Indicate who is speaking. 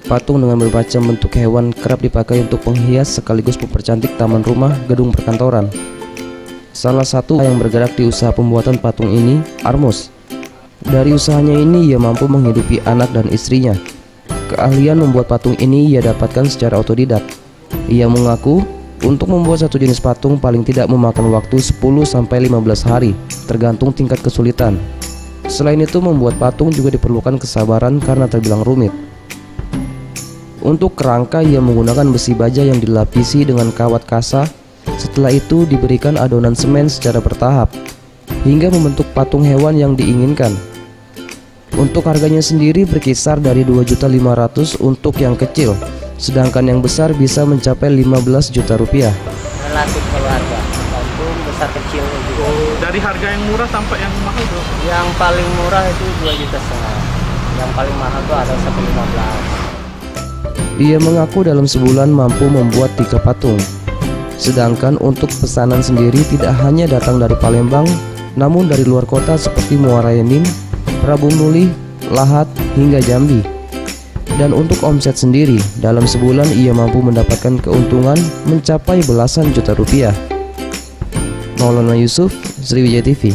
Speaker 1: Patung dengan bermacam bentuk hewan kerap dipakai untuk penghias sekaligus mempercantik taman rumah, gedung perkantoran. Salah satu yang bergerak di usaha pembuatan patung ini, Armus. Dari usahanya ini ia mampu menghidupi anak dan istrinya. Keahlian membuat patung ini ia dapatkan secara otodidak. Ia mengaku untuk membuat satu jenis patung paling tidak memakan waktu 10-15 hari, tergantung tingkat kesulitan. Selain itu, membuat patung juga diperlukan kesabaran karena terbilang rumit. Untuk kerangka ia menggunakan besi baja yang dilapisi dengan kawat kasa. Setelah itu diberikan adonan semen secara bertahap hingga membentuk patung hewan yang diinginkan. Untuk harganya sendiri berkisar dari 2.500.000 untuk yang kecil, sedangkan yang besar bisa mencapai 15 juta rupiah.
Speaker 2: Relatif kalau harga, tergantung besar kecil juga.
Speaker 3: Dari harga yang murah sampai yang mahal tuh?
Speaker 2: Yang paling murah itu 2,5 juta. Yang paling mahal tuh ada 1,15.
Speaker 1: Ia mengaku dalam sebulan mampu membuat 3 patung. Sedangkan untuk pesanan sendiri tidak hanya datang dari Palembang, namun dari luar kota seperti Muara Enim, Prabu Mulih, Lahat, hingga Jambi. Dan untuk omset sendiri, dalam sebulan ia mampu mendapatkan keuntungan mencapai belasan juta rupiah. Maulana Yusuf, Sriwijaya TV.